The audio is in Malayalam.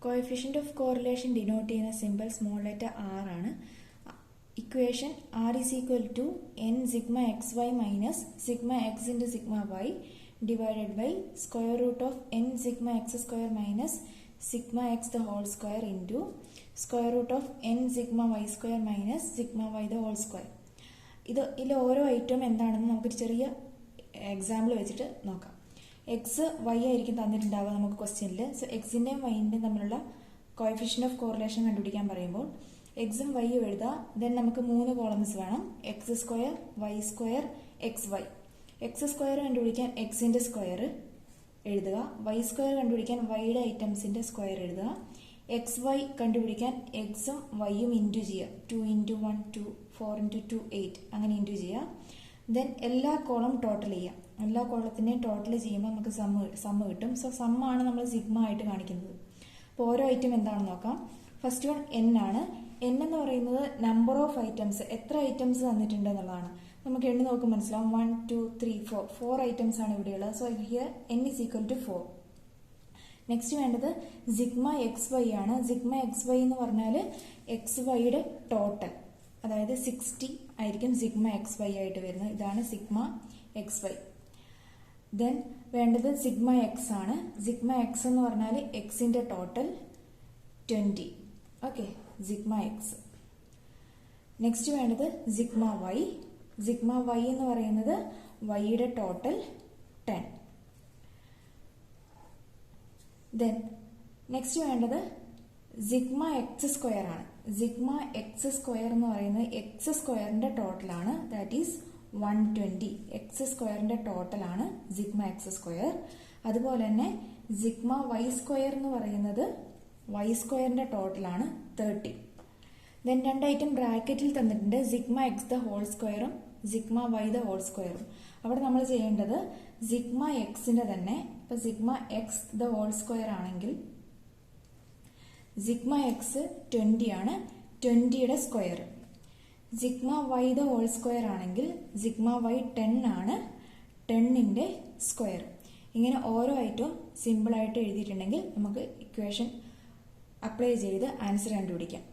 കോഎഫിഷ്യന്റ് ഓഫ് കോറിലേഷൻ ഡിനോട്ട് ചെയ്യുന്ന സിമ്പിൾ സ്മോൾ ലെറ്റർ ആർ ആണ്. Equation r is equal to n sigma x y minus sigma x into sigma y divided by square root of n sigma x square minus sigma X the whole square into square root of n sigma y square minus sigma Y the whole square. ഇതിൽ ഓരോ ഐറ്റം എന്താണെന്ന് നമുക്കൊരു ചെറിയ എക്സാമ്പിൾ വെച്ചിട്ട് നോക്കാം. എക്സ് വൈ ആയിരിക്കും തന്നിട്ടുണ്ടാവുക നമുക്ക് ക്വസ്റ്റ്യനിൽ. സോ എക്സിൻ്റെയും വൈൻ്റെയും തമ്മിലുള്ള കോഎഫിഷ്യന്റ് ഓഫ് കോറിലേഷൻ കണ്ടുപിടിക്കാൻ പറയുമ്പോൾ എക്സും വൈയും എഴുതുക. ദെൻ നമുക്ക് 3 കോളംസ് വേണം. X square, y square, x y. X square കണ്ടുപിടിക്കാൻ എക്സിൻ്റെ സ്ക്വയർ എഴുതുക. വൈ സ്ക്വയർ കണ്ടുപിടിക്കാൻ വൈയുടെ ഐറ്റംസിൻ്റെ സ്ക്വയർ എഴുതുക. എക്സ് വൈ കണ്ടുപിടിക്കാൻ എക്സും വൈയും ഇൻറ്റു ചെയ്യുക. 2 ഇൻറ്റു 1 2, 4 ഇൻറ്റു 2 8 അങ്ങനെ ഇൻറ്റു ചെയ്യുക. ദെൻ എല്ലാ കോളം ടോട്ടൽ ചെയ്യുക. എല്ലാ കോളത്തിൻ്റെയും ടോട്ടൽ ചെയ്യുമ്പോൾ നമുക്ക് സമ്മ് കിട്ടും. സോ സമ്മാണ് നമ്മൾ സിഗ്മ ആയിട്ട് കാണിക്കുന്നത്. അപ്പോൾ ഓരോ ഐറ്റം എന്താണെന്ന് നോക്കാം. ഫസ്റ്റ് വൺ എൻ ആണ്. എൻ എന്ന് പറയുന്നത് നമ്പർ ഓഫ് ഐറ്റംസ്, എത്ര ഐറ്റംസ് തന്നിട്ടുണ്ട് എന്നുള്ളതാണ്. നമുക്ക് എണ്ണി നോക്കുമ്പോൾ മനസ്സിലാവും. 1 2 3 4 4 ഐറ്റംസ് ആണ് ഇവിടെയുള്ളത്. So here n is equal to 4. Next വേണ്ടത് സിഗ്മ എക്സ് വൈ ആണ്. സിഗ്മ എക്സ് വൈ എന്ന് പറഞ്ഞാൽ എക്സ് വൈയുടെ ടോട്ടൽ, അതായത് 60 ആയിരിക്കും സിഗ്മ എക്സ് വൈ ആയിട്ട് വരുന്നത്. ഇതാണ് സിഗ്മ എക്സ് വൈ. ദെൻ വേണ്ടത് സിഗ്മ എക്സ് ആണ്. സിഗ്മ എക്സ് എന്ന് പറഞ്ഞാൽ എക്സിൻ്റെ total 20. Okay, sigma X. Next വേണ്ടത് സിഗ്മ വൈ. സിഗ്മ വൈ എന്ന് പറയുന്നത് വൈയുടെ ടോട്ടൽ 10. ദെൻ നെക്സ്റ്റ് വേണ്ടത് സിഗ്മ എക്സ് സ്ക്വയർ ആണ്. സിഗ്മ എക്സ് സ്ക്വയർ എന്ന് പറയുന്നത് എക്സ് സ്ക്വയറിന്റെ ടോട്ടലാണ്. That is 120. എക്സ് സ്ക്വയറിന്റെ ടോട്ടലാണ് സിഗ്മ എക്സ് സ്ക്വയർ. അതുപോലെ തന്നെ സിഗ്മ വൈ സ്ക്വയർ എന്ന് പറയുന്നത് വൈ സ്ക്വയറിന്റെ ടോട്ടലാണ് 30. ദെൻ 2 ഐറ്റം ബ്രാക്കറ്റിൽ തന്നിട്ടുണ്ട്. സിഗ്മ എക്സ് ദ ഹോൾ സ്ക്വയറും സിഗ്മ വൈ ദ ഹോൾ സ്ക്വയറും. അവിടെ നമ്മൾ ചെയ്യേണ്ടത് സിഗ്മ എക്സിന്റെ തന്നെ, ഇപ്പൊ sigma X the whole square ആണെങ്കിൽ സിഗ്മ എക്സ് 20 ആണ്, 20യുടെ square. Sigma Y the whole square ആണെങ്കിൽ സിഗ്മ വൈ 10 ആണ്, 10ന്റെ സ്ക്വയർ. ഇങ്ങനെ ഓരോ ഐറ്റവും സിമ്പിളായിട്ട് എഴുതിയിട്ടുണ്ടെങ്കിൽ നമുക്ക് ഇക്വേഷൻ അപ്ലൈ ചെയ്ത് ആൻസർ കണ്ടുപിടിക്കാം.